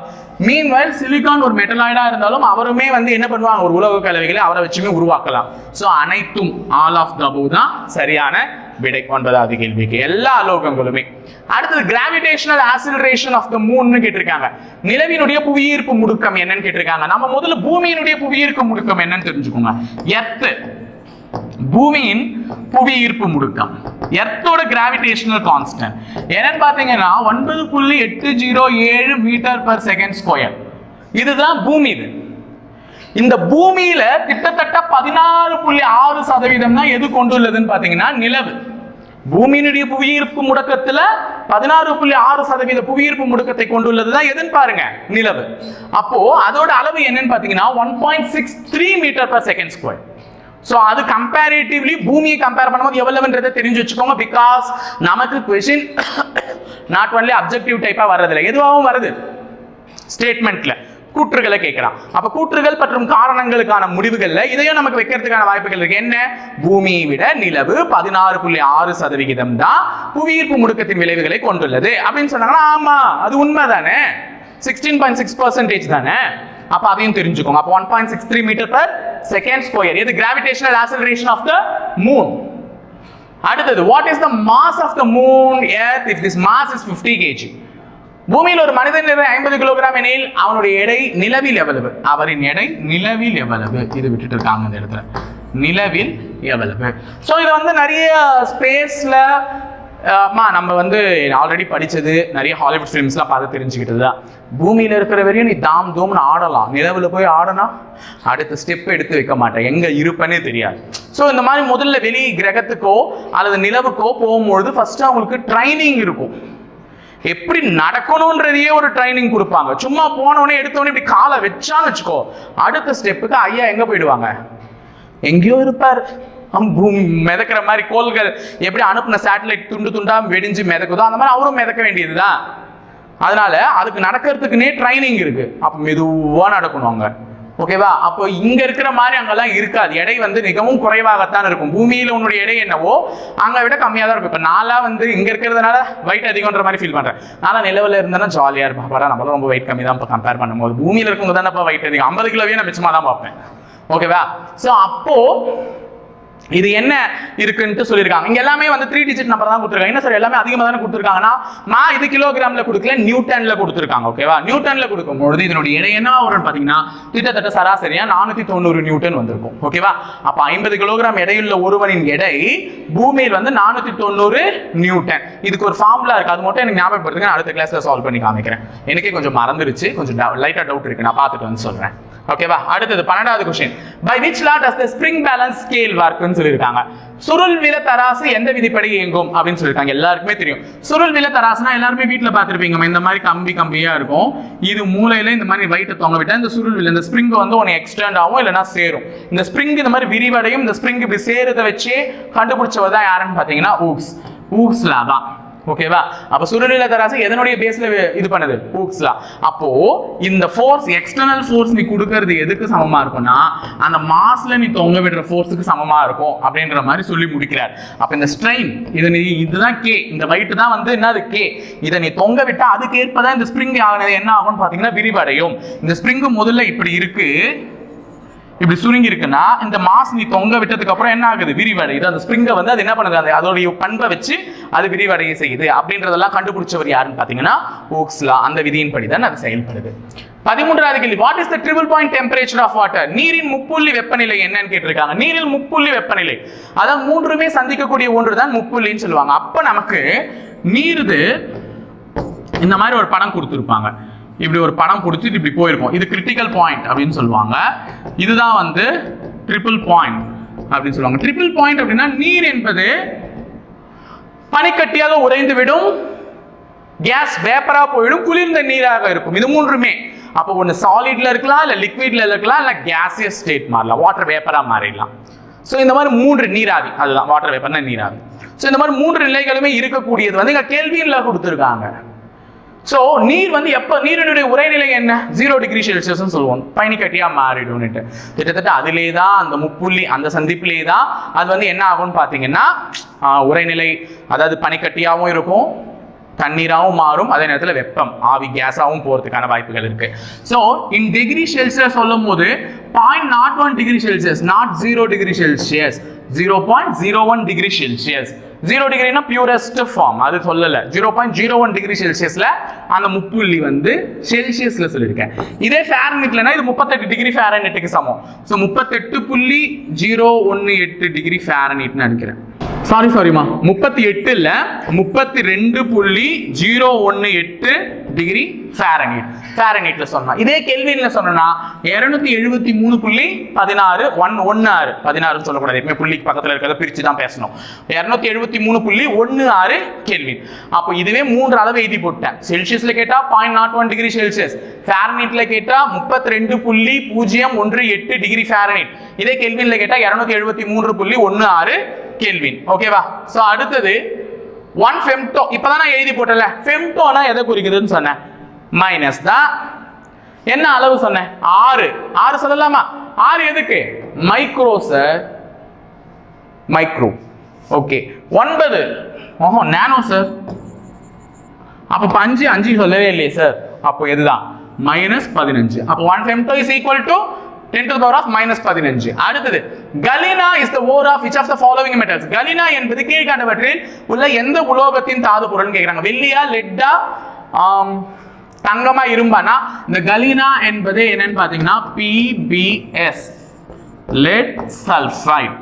மீன்வைல் சிலிகான் ஒரு மெட்டலாய்டா இருந்தாலும் அவருமே வந்து என்ன பண்ணுவாங்க, ஒரு உலோக கலவைகளை அவரை வச்சுமே உருவாக்கலாம். சோ அனைத்தும் ஆல் ஆஃப் த அபவ் தான் சரியான விடை 9வது கேள்விக்கு. எல்லா அலோகங்களுமே. அடுத்தது gravitational acceleration of the moon கேட்டிருக்காங்க. நிலவினுடைய புவியீர்ப்பு முடுக்கம் என்னன்னு கேட்டிருக்காங்க. நம்ம முதல்ல பூமியினுடைய புவியீர்ப்பு முடுக்கம் என்னன்னு தெரிஞ்சுக்கோங்க. எர்த், பூமியின் புவியீர்ப்பு முடுக்கம், எர்த்தோட கிராவிடேஷனல் கான்ஸ்டன்ட் என்னன்னு பாத்தீங்கன்னா 9.807 மீட்டர்/செகண்ட்². இதுதான் பூமி. இது இந்த பூமியில கிட்டத்தட்ட 16.6% தான் எது கொண்டுள்ளதுன்னு பாத்தீங்கன்னா நிலவு. பூமியினுடைய புவியீர்ப்பு முடுக்கத்துல 16.6% புவியீர்ப்பு முடுக்கத்தை கொண்டுள்ளதுதான் எதுன்னு பாருங்க, நிலவு. அப்போ அதோட அளவு என்னன்னு பாத்தீங்கன்னா 1.63 மீட்டர்/செகண்ட்². சோ அது கம்பேரிட்டிவ்லி பூமியை கம்பேர் பண்ணும்போது எவ்வளவுன்றதை தெரிஞ்சு வச்சுக்கோங்க. பிகாஸ் நமக்கு क्वेश्चन நாட் ஒன்லி அப்ஜெக்டிவ் டைப்பா வர்றதில்லை, எதுவாகவும் வருது ஸ்டேட்மெண்ட்ல கூற்றுகளை கேட்கலாம். அப்ப கூற்றுகள் மற்றும் காரணங்களுக்கான முடிவுகள்ல இதையும் நமக்கு வைக்கிறதுக்கான வாய்ப்புகள் இருக்கு. என்ன, பூமியை விட நிலவு 16.6% தான் புவியீர்ப்பு முடுக்கத்தின் விளைவுகளை கொண்டுள்ளது அப்படின்னு சொன்னாங்கன்னா ஆமா அது உண்மைதானே, 16.6% தானே. அப்ப அதையும் தெரிஞ்சுக்கோங்க. அப்ப 1.63 மீட்டர்/செகண்ட்². இது gravitational acceleration of the moon. அடுத்தது, what is the mass of the moon earth if this mass is 50 kg? பூமியில் ஒரு மனிதன் எடை 50 கிலோகிராம் எனில் அவனுடைய எடை நிலவில் எவ்வளவு? அவரின் எடை நிலவில் எவ்வளவு? இது விட்டுட்டு இருக்காங்க இந்த இடத்துல, நிலவில் எவ்வளவு. சோ இது வந்து நிறைய ஸ்பேஸ்ல நம்ம வந்து ஆல்ரெடி படிச்சது, நிறைய ஹாலிவுட் ஃபிலிம்ஸ்லாம் பார்த்து தெரிஞ்சுக்கிட்டது தான். பூமியில இருக்கிற வரையும் நீ தாம் தூம்னு ஆடலாம், நிலவுல போய் ஆடனா அடுத்த ஸ்டெப் எடுத்து வைக்க மாட்டேன், எங்க இருப்பேனே தெரியாது. ஸோ இந்த மாதிரி முதல்ல வெளி கிரகத்துக்கோ அல்லது நிலவுக்கோ போகும்பொழுது ஃபர்ஸ்ட் அவங்களுக்கு ட்ரைனிங் இருக்கும். எப்படி நடக்கணும்ன்றதையே ஒரு ட்ரைனிங் கொடுப்பாங்க. சும்மா போனவனே எடுத்தவனே இப்படி காலை வச்சான்னு வச்சுக்கோ, அடுத்த ஸ்டெப்புக்கு ஐயா எங்க போயிடுவாங்க, எங்கேயோ இருப்பார். பூமி மிதக்கிற மாதிரி கோள்கள் எப்படி அனுப்புன சேட்டலைட் துண்டு துண்டா வெடிஞ்சு மிதக்குதோ அந்த மாதிரி அவரும் மிதக்க வேண்டியதுதான். அதனால அதுக்கு நடக்கிறதுக்குன்னே ட்ரைனிங் இருக்கு. அப்ப மெதுவா நடக்கணும் அங்க. ஓகேவா? அப்போ இங்க இருக்கிற மாதிரி அங்கெல்லாம் இருக்காது. எடை வந்து மிகவும் குறைவாகத்தான் இருக்கும். பூமியில உன்னுடைய எடை என்னவோ அங்க விட கம்மியா தான் இருக்கும். இப்ப நாளா வந்து இங்க இருக்கிறதுனால வெயிட் அதிகம்ன்ற மாதிரி ஃபீல் பண்றேன். நாளா நிலவுல இருந்தேன்னா ஜாலியா இருப்பேன், பரவாயில்ல நம்மளால ரொம்ப வெயிட் கம்மி தான் இப்போ கம்பேர் பண்ணும்போது. பூமியில இருக்கவங்க தானே வெயிட் அதிகம், 50 கிலோவே நான் மிச்சமா தான் பார்ப்பேன். ஓகேவா? ஸோ அப்போ இது என்ன இருக்குன்னு சொல்லியிருக்காங்க. இங்க எல்லாமே வந்து 3 டிஜிட் நம்பர் தான் கொடுத்துருக்காங்க. என்ன சார் எல்லாமே அதிகமாக தானே கொடுத்துருக்காங்கன்னா, இது கிலோகிராம்ல கொடுக்கல, நியூட்டன்ல கொடுத்துருக்காங்க. ஓகேவா? நியூட்டன்ல கொடுக்கும்போது இதனுடைய எடை என்ன வரும்னு பாத்தீங்கன்னா கிட்டத்தட்ட சராசரியா 490 நியூட்டன் வந்திருக்கும். ஓகேவா? அப்ப 50 கிலோகிராம் எடையுள்ள ஒருவனின் எடை பூமியில் வந்து 490 நியூட்டன். இதுக்கு ஒரு ஃபார்முலா இருக்கு, அது மட்டும் எனக்கு ஞாபகப்படுத்துங்க, நான் அடுத்த கிளாஸ்ல சால்வ் பண்ணி காமிக்கிறேன். எனக்கே கொஞ்சம் மறந்துருச்சு, கொஞ்சம் லைட்டா டவுட் இருக்கு, நான் பார்த்துட்டு வந்து சொல்றேன். ஓகேவா? அடுத்தது 12வது question. By which law does the spring balance scale work? அப்படின்னு சொல்லியிருக்காங்க. சுருள் வில தராசு எந்த விதிப்படி இயங்கும் அப்படின்னு சொல்லியிருக்காங்க. எல்லாருக்குமே தெரியும் சுருள் வில தராசுனா எல்லாருமே வீட்டுல பார்த்திருப்பீங்க. இந்த மாதிரி கம்பியா இருக்கும். இது மூலையில இந்த மாதிரி வெயிட் தொங்க விட்டா இந்த சுருள் வில இந்த ஸ்ப்ரிங் வந்து ஒன்னு எக்ஸ்டெண்ட் ஆகும் இல்லைன்னா சேரும். இந்த ஸ்ப்ரிங் இந்த மாதிரி விரிவடையும். இந்த ஸ்ப்ரிங் இப்படி சேருதை வச்சு கண்டுபிடிச்சவர் தான் யாருன்னு பாத்தீங்கன்னா ஊக்ஸ் லா தான். ஓகேவா? அப்ப சுருளில தராசு எதனுடைய பேஸ்ல இது பண்ணுது? ஊக்ஸ் லா. அப்போ இந்த ஃபோர்ஸ் எக்ஸ்டர்னல் ஃபோர்ஸ் நீ கொடுக்கிறது எதுக்கு சமமா இருக்கும்னா அந்த மாஸ்ல நீ தொங்க விடுற ஃபோர்ஸுக்கு சமமா இருக்கும் அப்படின்ற மாதிரி சொல்லி முடிக்கிறார். அப்ப இந்த ஸ்ட்ரெயின் இதுதான் கே, இந்த வெயிட் தான் வந்து என்னது கே. இதை நீ தொங்க விட்டா அதுக்கு ஏற்பதான் இந்த ஸ்ப்ரிங் ஆகுது என்ன ஆகும்னு பாத்தீங்கன்னா விரிவடையும். இந்த ஸ்ப்ரிங் முதல்ல இப்படி இருக்கு, இப்படி சுருங்கி இருக்குன்னா இந்த மாஸ் நீ தொங்க விட்டதுக்கு அப்புறம் என்ன ஆகுது? விரிவடையுது. அந்த ஸ்ப்ரிங்கை வந்து அது என்ன பண்ணுது? அதோடைய பண்பை வச்சு அது விரிவடைய செய்யுது. அப்படின்றதெல்லாம் கண்டுபிடிச்சவர் யாருன்னு பாத்தீங்கன்னா ஊக்ஸ் லா. அந்த விதியின்படி தான் அது செயல்படுது. 13வது கேள்வி, what is the triple point temperature of water? நீரின் முப்புள்ளி வெப்பநிலை என்னன்னு கேட்டிருக்காங்க. நீரில் முப்புள்ளி வெப்பநிலை, அதான் மூன்றுமே சந்திக்கக்கூடிய ஒன்று தான் முப்புள்ளின்னு சொல்லுவாங்க. அப்ப நமக்கு நீருது இந்த மாதிரி ஒரு படம் கொடுத்துருப்பாங்க. இப்படி ஒரு படம் கொடுத்துட்டு இப்படி போயிருக்கும். இது கிரிட்டிக்கல் பாயிண்ட் அப்படின்னு சொல்லுவாங்க. இதுதான் வந்து ட்ரிபிள் பாயிண்ட் அப்படின்னு சொல்லுவாங்க. ட்ரிபிள் பாயிண்ட் அப்படின்னா நீர் என்பது பனிக்கட்டியாக உறைந்து விடும், கேஸ் வேப்பரா போயிடும், குளிர்ந்த நீராக இருக்கும். இது மூன்றுமே. அப்போ ஒன்று சாலிட்ல இருக்கலாம், இல்ல லிக்விட்ல இருக்கலாம், இல்ல கேசியஸ் ஸ்டேட் மாறலாம், வாட்டர் வேப்பரா மாறிடலாம். ஸோ இந்த மாதிரி மூன்று நீராவி, அதுதான் வாட்டர் வேப்பர்னா நீராவி. ஸோ இந்த மாதிரி மூன்று நிலைகளுமே இருக்கக்கூடியது வந்து இங்க கேள்வியில கொடுத்துருக்காங்க. சோ நீர் வந்து எப்ப நீரினுடைய உறைநிலை என்ன? 0 டிகிரி செல்சியஸ் சொல்லுவோம். பனிக்கட்டியா மாறிடும். கிட்டத்தட்ட அதிலே தான் அந்த முப்புள்ளி அந்த சந்திப்பிலே தான் அது வந்து என்ன ஆகும்னு பாத்தீங்கன்னா உறைநிலை, அதாவது பனிக்கட்டியாவும் இருக்கும், தண்ணீராவும் மாறும், அதே நேரத்தில் வெப்பம் ஆவி கேஸாவும் போறதுக்கான வாய்ப்புகள் இருக்கு. ஸோ இன் டிகிரி செல்சியஸ் சொல்லும் போது 0.01 degree Celsius, not 0 degree Celsius, 0.01 degree Celsius. 0 டிகிரினா பியூரஸ்ட் ஃபார்ம், அது சொல்லல. 0.01 டிகிரி செல்சியஸ்ல அந்த முப்புள்ளி வந்து செல்சியஸ்ல சொல்லியிருக்கேன். இதே ஃபாரன்ஹீட்லனா இது 38 டிகிரி ஃபாரன்ஹீட்டுக்கு சமம். ஸோ 38.018 டிகிரி ஃபாரன்ஹீட்னு நினைக்கிறேன். சாரிமா, 38 இல்ல, 32.018 டிகிரி ஃபாரன்ஹீட். ஃபாரன்ஹீட்ல சொன்னா. இதே கெல்வின்ல சொன்னா 273.16 சொல்லக்கூடாது. எப்பவுமே புள்ளிக்கு பக்கத்துல இருக்கிறத பிரிச்சு தான் பேசணும். 273.16 கெல்வின். அப்போ இதுவே மூன்று அளவு எழுதி போட்டேன். செல்சியஸ்ல கேட்டா 0.01 டிகிரி செல்சியஸ், ஃபாரன்ஹீட்ல கேட்டா 32.018 டிகிரி ஃபாரன்ஹீட். இதே கெல்வின்ல கேட்டா 273.16 கெல்வின். ஓகேவா? சோ அடுத்தது 1 ஃபெம்டோ. இப்பதான் நான் எழுதி போட்டல. ஃபெம்டோனா எதை குறிக்குதுன்னு சொன்னேன்? மைனஸ் தான். என்ன அளவு சொன்னேன்? 6 சொல்லலாமா? 6 எதுக்கு? Micro sir, micro. ஓகே. 9 நானோ சார். அப்ப 5 சொல்லவே இல்லையே சார். அப்போ எதுதான்? -15. அப்போ 1 femto is equal to 10 to the power of -15. அடுத்தது galena is the ore of which of the following metals? galena என்பது கீழ்க்கண்டவற்றில் உள்ள எந்த உலோகத்தின் தாது பொருள்னு கேக்குறாங்க. வெள்ளியா, லெட்டா, தங்கமா, இரும்பானா? இந்த galena என்பது என்னன்னு பாத்தீங்கன்னா PbS, lead sulfide.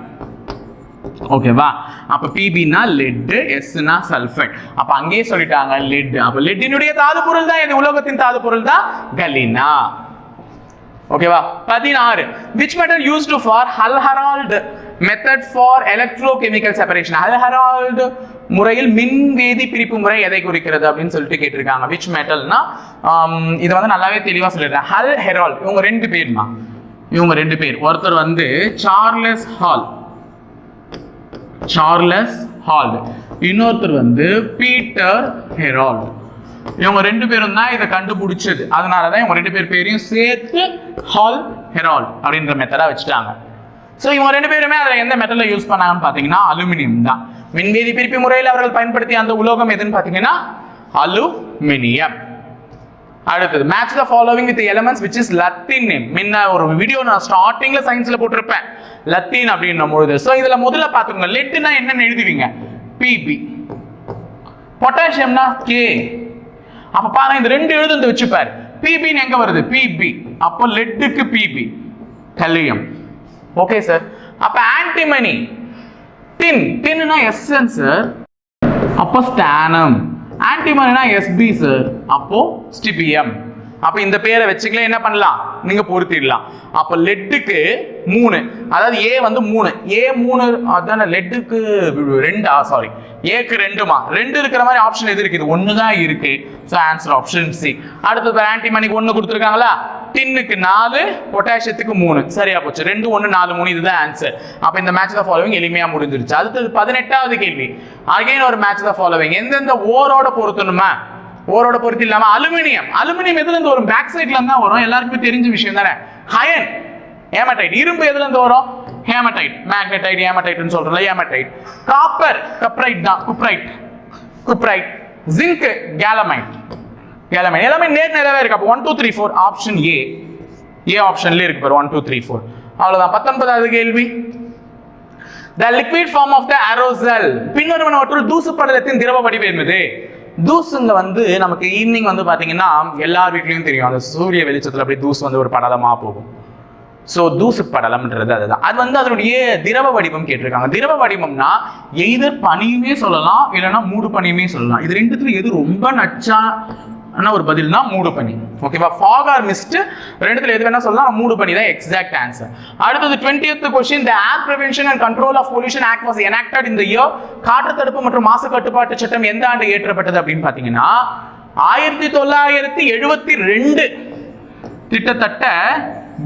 ஓகேவா? அப்ப Pb னா lead, S னா sulfide. அப்ப அங்கேயே சொல்லிட்டாங்க lead. அப்ப leadனுடைய தாது பொருள் தான் இது, உலோகத்தின் தாது பொருள் தான் galena. ஓகேவா? 16 which metal used for Hall-Hérold method for electrochemical separation? Hall-Hérold முறையில் மின்வேதி பிரிப்பு முறை எதை குறிக்கிறது அப்படின்னு சொல்லிட்டு கேட்டிருக்காங்க. which metalனா இது வந்து நல்லாவே தெளிவா சொல்லிடுறேன். Hall-Hérold இவங்க ரெண்டு பேர்மா, இவங்க ரெண்டு பேர். ஒருத்தர் வந்து சார்லஸ் ஹால், இன்னொருத்தர் வந்து பீட்டர் ஹெரால்ட். இவங்க ரெண்டு பேரும் தான் இதை கண்டுபிடிச்சது. அதனாலதான் இவங்க ரெண்டு பேரையும் சேர்த்து ஹால்-ஹெரால்ட் அப்படின்ற மெத்தடா வச்சுட்டாங்க. ஸோ இவங்க ரெண்டு பேருமே அதில் எந்த மெட்டலை யூஸ் பண்ணாங்கன்னு பார்த்தீங்கன்னா அலுமினியம் தான். மின்வேதி பிரிப்பு முறையில் அவர்கள் பயன்படுத்திய அந்த உலோகம் எதுன்னு பார்த்தீங்கன்னா அலுமினியம். அடுத்தது match the following with elements which is Latin name. முன்ன ஒரு வீடியோ நான் ஸ்டார்டிங்ல சயின்ஸ்ல போட்டிருப்பேன் லத்தீன் அப்படின்னும் பொழுது. ஸோ இதுல முதல்ல பார்த்துக்கோங்க, லெட்னா என்னன்னு எழுதுவீங்க? Pb. பொட்டாசியம்னா K. அப்ப பாருங்க இந்த ரெண்டு எழுது வச்சுப்பாரு. Pb எங்க வருது? Pb. அப்போ லெட்டுக்கு Pb, ஹெலியம். Okay sir. அப்ப ஆன்டிமனி டின்னா Sn சார், அப்போ ஸ்டானம். ஆன்டிமனினா Sb சார், அப்போ ஸ்டிபியம். அப்ப இந்த பேரை வச்சுக்கல என்ன பண்ணலாம்? நீங்க பொருத்திடலாம். அப்ப லெட்டுக்கு 3, அதாவது ஏ வந்து 3, ஏ 3 அதான லெட்டுக்கு 2 சாரி ஏக்கு 2மா 2 இருக்கிற மாதிரி ஆப்ஷன் எது இருக்குது? 1 தான் இருக்கு. So answer option C. அடுத்தது ஆன்டிமனிக்கு 1 கொடுத்துருக்காங்களா, டின்னுக்கு 4, பொட்டாசியத்துக்கு 3. சரியா போச்சு. 2 1 4 3 இதுதான் ஆன்சர். அப்ப இந்த மேட்ச் த ஃபாலோவிங் எளிமையா முடிஞ்சிருச்சு. அடுத்தது 18வது கேள்வி. அகைன் ஒரு மேட்ச் த ஃபாலோவிங். எந்தெந்த ஓரோட பொருத்தணுமா? ஓரோட பொருத்தி இல்லாம அலுமினியம். அலுமினியம் எதுல இருந்து வரும்? பேக் சைட்ல இருந்தா வரும். எல்லாருக்குமே தெரிஞ்ச விஷயம் தானே. Iron, haematite. இரும்பு எதுல இருந்து வரும்? ஹேமடைட். மேக்னடைட், ஹேமடைட்னு சொல்றோம்ல, ஹேமடைட். காப்பர், கப்ரைட் தான், குப்ரைட், குப்ரைட். ஜிங்க், கேலமைட், கேலமைட். எல்லாமே நேர்நேராவே இருக்கு. அப்ப 1 2 3 4 ஆப்ஷன் ஏ. ஏ ஆப்ஷன்ல இருக்கு பாரு 1 2 3 4. அவ்வளவுதான். 19வது கேள்வி. The liquid form of the aerosol. பின்வருவனவற்றுள் தூசு படலத்தின் திரவ வடிவம் எது? தூசுங்க வந்து நமக்கு ஈவினிங் வந்து பாத்தீங்கன்னா எல்லார் வீட்லயும் தெரியும், அந்த சூரிய வெளிச்சத்துல அப்படியே தூசு வந்து ஒரு படலமா போகும். ஸோ தூசு படலம்ன்றது அதுதான். அது வந்து அதனுடைய திரவ வடிவம் கேட்டிருக்காங்க. திரவ வடிவம்னா எய்தர் பனியுமே சொல்லலாம், இல்லைன்னா மூடு பனியுமே சொல்லலாம். இது ரெண்டுத்துல எது ரொம்ப நச்சா ஒரு பதில்னா மூடு பனி. ஓகேவா? ஃபாக் ஆர் மிஸ்ட் ரெண்டுத்துல எது வேணா சொல்லலாம், மூடு பனி தான் எக்ஸாக்ட் ஆன்சர். அடுத்தது 20th question. The Air Prevention and Control of Pollution Act was enacted in the year. காற்று தடுப்பு மற்றும் மாசு கட்டுப்பாட்டு சட்டம் எந்த ஆண்டு இயற்றப்பட்டது அப்படின்னு பாத்தீங்கன்னா 1972. கிட்டத்தட்ட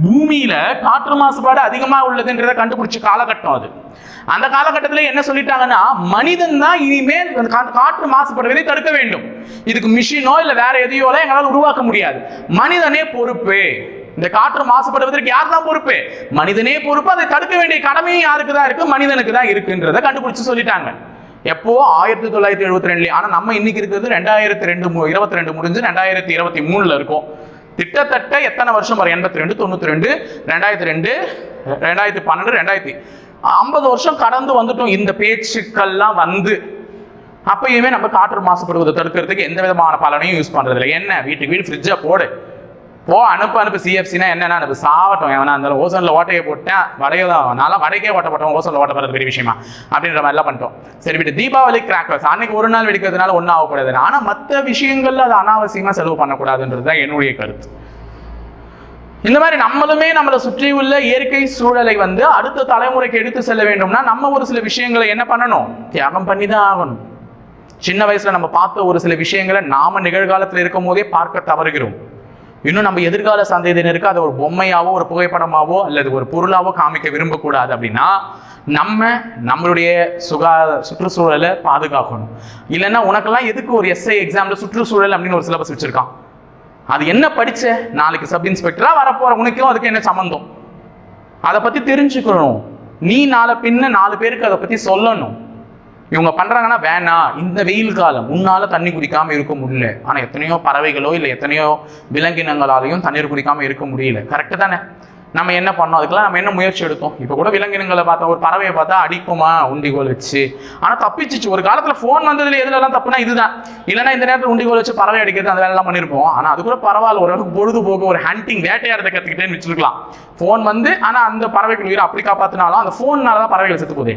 பூமியில காற்று மாசுபாடு அதிகமா உள்ளதுன்றத கண்டுபிடிச்ச காலகட்டம் அது. அந்த காலகட்டத்தில் என்ன சொல்லிட்டாங்கன்னா, மனிதன் தான் இனிமேல் காற்று மாசுபடுவதை தடுக்க வேண்டும். இதுக்கு மிஷினோ இல்ல வேற எதையோ எங்களால் உருவாக்க முடியாது. மனிதனே பொறுப்பு. இந்த காற்று மாசுபடுவதற்கு யார் தான் பொறுப்பு? மனிதனே பொறுப்பு. அதை தடுக்க வேண்டிய கடமையும் யாருக்கு தான் இருக்கு? மனிதனுக்கு தான் இருக்குன்றத கண்டுபிடிச்சு சொல்லிட்டாங்க. எப்போ? 1972. ஆனா நம்ம இன்னைக்கு இருக்கிறது 2022 முடிஞ்சு 2023 இருக்கும். கிட்டத்தட்ட எத்தனை வருஷம் வரும்? 82, 92, 2002, 2012, 2050 வருஷம் கடந்து வந்துட்டோம். இந்த பேச்சுக்கள்லாம் வந்து அப்பயுமே நம்ம காற்று மாசுபடுவதை தடுக்கிறதுக்கு எந்த விதமான பலனையும் யூஸ் பண்றது இல்லை. என்ன? வீட்டுக்கு வீடு ஃப்ரிட்ஜை போடு, போ, அனுப்பு. சிஎஃப்சினா என்னன்னா அனுப்பு, சாவட்டும் எவனா இருந்தாலும். ஓசோன்ல ஓட்டையை போட்டேன், வடையதான் நான்லாம் வடைக்கே ஓட்ட போட்டோம், ஓசோன்ல ஓட்ட போறது பெரிய விஷயமா அப்படின்ற மாதிரிலாம் பண்ணிட்டோம். சரி விட்டு. தீபாவளி கிராக்கர்ஸ் அன்னைக்கு ஒரு நாள் வெடிக்கிறதுனால ஒன்றும் ஆகக்கூடாது. ஆனா மற்ற விஷயங்கள்ல அது அனாவசியமா செலவு பண்ணக்கூடாதுன்றது தான் என்னுடைய கருத்து. இந்த மாதிரி நம்மளுமே நம்மளை சுற்றி உள்ள இயற்கை சூழலை வந்து அடுத்த தலைமுறைக்கு எடுத்து செல்ல வேண்டும்னா நம்ம ஒரு சில விஷயங்களை என்ன பண்ணணும்? தியாகம் பண்ணி தான் ஆகணும். சின்ன வயசுல நம்ம பார்த்த ஒரு சில விஷயங்களை நாம நிகழ்காலத்தில் இருக்கும் போதே பார்க்க தவறுகிறோம். இன்னும் நம்ம எதிர்கால சந்ததியினருக்கு அதை ஒரு பொம்மையாவோ ஒரு புகைப்படமாவோ அல்லது ஒரு பொருளாவோ காமிக்க விரும்பக்கூடாது. அப்படின்னா நம்மளுடைய சுற்றுச்சூழலை பாதுகாக்கணும். இல்லைன்னா உனக்கெல்லாம் எதுக்கு ஒரு எஸ்ஐ எக்ஸாம்ல சுற்றுச்சூழல் அப்படின்னு ஒரு சிலபஸ் வச்சிருக்கான்? அது என்ன படிச்ச? நாளைக்கு சப் இன்ஸ்பெக்டரா வரப்போற உனக்கும் அதுக்கு என்ன சம்பந்தம்? அதை பத்தி தெரிஞ்சுக்கணும். நீ நாளை பின்ன 4 பேருக்கு அதை பத்தி சொல்லணும். இவங்க பண்றாங்கன்னா வேணாம், இந்த வெயில் காலம் முன்னால தண்ணி குடிக்காம இருக்க முடியல. ஆனா எத்தனையோ பறவைகளோ இல்லை எத்தனையோ விலங்கினங்களாலையும் தண்ணீர் குடிக்காம இருக்க முடியல. கரெக்டு தானே? நம்ம என்ன பண்ணோம்? அதுக்கெல்லாம் நம்ம என்ன முயற்சி எடுத்தோம்? இப்போ கூட விலங்கினங்களை பார்த்தா, ஒரு பறவையை பார்த்தா அடிக்குமா உண்டிகோல் வச்சு, ஆனால் தப்பிச்சிச்சு. ஒரு காலத்தில் ஃபோன் வந்ததுல எதுலலாம் தப்புனா இதுதான். இல்லைன்னா இந்த நேரத்தில் உண்டிகோல் வச்சு பறவை அடிக்கிறது அந்த வேலைலாம் பண்ணியிருப்போம். ஆனால் அது கூட பரவாயில்ல, ஓரளவுக்கு பொழுதுபோக்கு ஒரு ஹண்டிங் வேட்டையாடுறதை கற்றுக்கிட்டேன்னு வச்சுருக்கலாம். ஃபோன் வந்து ஆனால் அந்த பறவைகள் உயிரை அப்படி காப்பாற்றினாலும் அந்த ஃபோன்னால தான் பறவைகள் செத்து போகுது.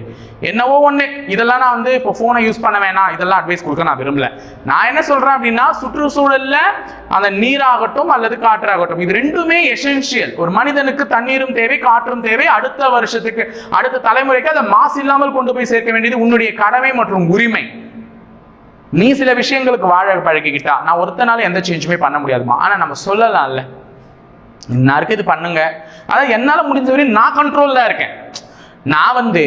என்னவோ ஒன்று. இதெல்லாம் நான் வந்து இப்போ ஃபோனை யூஸ் பண்ண வேணாம், இதெல்லாம் அட்வைஸ் கொடுக்க நான் விரும்பல. நான் என்ன சொல்கிறேன் அப்படின்னா, சுற்றுச்சூழலில் அந்த நீராகட்டும் அல்லது காற்றாகட்டும், இது ரெண்டுமே எசென்ஷியல். ஒரு மனிதனுக்கு தண்ணீரும் தேவை, காற்றும் தேவை. அடுத்த வருஷத்துக்கு, அடுத்த தலைமுறைக்கு அதை மாசு இல்லாமல் கொண்டு போய் சேர்க்க வேண்டியது உன்னுடைய கடமை மற்றும் உரிமை. நீ சில விஷயங்களுக்கு வாழ பழகிக்கிட்டா நான் ஒருத்தனால எந்த சேஞ்சுமே பண்ண முடியாதுமா. ஆனா நம்ம சொல்லலாம்ல, இன்னாருக்கு இது பண்ணுங்க. அதாவது என்னால முடிஞ்சவரை நான் கண்ட்ரோல்ல இருக்கேன். நான் வந்து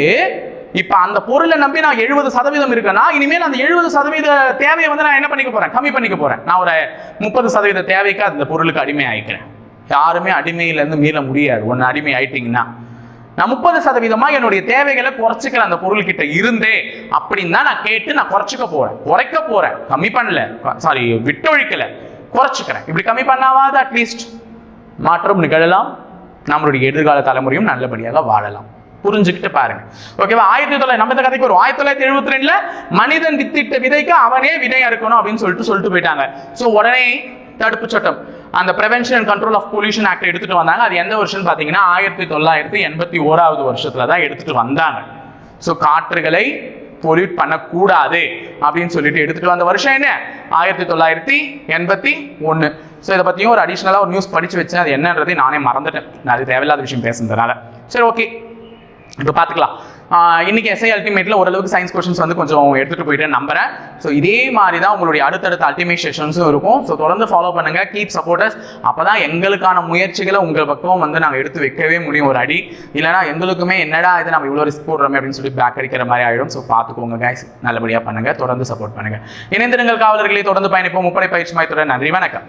இப்ப அந்த பொருளை நம்பி நான் 70% இருக்கேன்னா இனிமேல் அந்த 70% தேவையை வந்து நான் என்ன பண்ணிக்க போறேன்? கம்மி பண்ணிக்க போறேன். நான் ஒரு 30% தேவைக்கு அந்த பொருளுக்கு அடிமை ஆயிக்கிறேன். யாருமே அடிமையிலேருந்து மீள முடியாது. ஒன்று அடிமை ஆயிட்டீங்கன்னா நான் 30% என்னுடைய தேவைகளை குறைச்சிக்கிறேன் அந்த பொருள்கிட்ட இருந்தே அப்படின்னு தான் நான் கேட்டு நான் குறைச்சிக்க போறேன், குறைக்க போறேன். கம்மி பண்ணல, சாரி விட்டொழிக்கல, குறைச்சிக்கிறேன். இப்படி கம்மி பண்ணாவது அட்லீஸ்ட் மாற்றம் நிகழலாம், நம்மளுடைய எதிர்கால தலைமுறையும் நல்லபடியாக வாழலாம். புரிஞ்சுக்கிட்டு பாருங்க. ஓகேவா? 1900 நம்ம இந்த கதைக்கு வரும். 1972 மனிதன் வித்திட்ட விதைக்கு அவனே விதையா இருக்கணும் அப்படின்னு சொல்லிட்டு போயிட்டாங்க. ஸோ உடனே தடுப்பு சட்டம், அந்த prevention and control of pollution act எடுத்துட்டு வந்தாங்க. அது எந்த வருஷம் பார்த்தீங்கன்னா 1981வது வருஷத்துல தான் எடுத்துட்டு வந்தாங்க. ஸோ காற்றுகளை பொல்யூட் பண்ணக்கூடாது அப்படின்னு சொல்லிட்டு எடுத்துட்டு வந்த வருஷம் என்ன? 1981. ஸோ இதை பற்றியும் ஒரு அடிஷ்னலாக ஒரு நியூஸ் படிச்சு வச்சேன். அது என்னன்றதை நானே மறந்துட்டேன், அது தேவையில்லாத விஷயம் பேசுனதுனால. சரி, ஓகே, இப்போ பார்த்துக்கலாம். இன்னைக்கு எஸ்ஐ அல்டிமேட்ல ஓரளவுக்கு சயின்ஸ் கொஸ்டின்ஸ் வந்து கொஞ்சம் எடுத்துட்டு போயிட்டு நம்புறேன். ஸோ இதே மாதிரி தான் உங்களுடைய அடுத்தடுத்த அல்டிமேட் செஷன்ஸும் இருக்கும். ஸோ தொடர்ந்து ஃபாலோ பண்ணுங்க, கீப் சப்போர்ட்டர்ஸ். அப்பதான் எங்களுக்கான முயற்சிகளை உங்கள் பக்கம் வந்து நாங்கள் எடுத்து வைக்கவே முடியும் ஒரு அடி. இல்லைனா எங்களுக்குமே என்னடா இது நம்ம இவ்வளோ ரிஸ்க் போடுறோமே அப்படின்னு சொல்லி பேக் அடிக்கிற மாதிரி ஆயிடும். ஸோ பார்த்துக்கோங்க கைஸ், நல்லபடியாக பண்ணுங்க, தொடர்ந்து சப்போர்ட் பண்ணுங்க. இணைந்திருங்கள் காவலர்களை, தொடர்ந்து பயணிப்போம். முப்படை பயிற்சி மையத்துடன். நன்றி, வணக்கம்.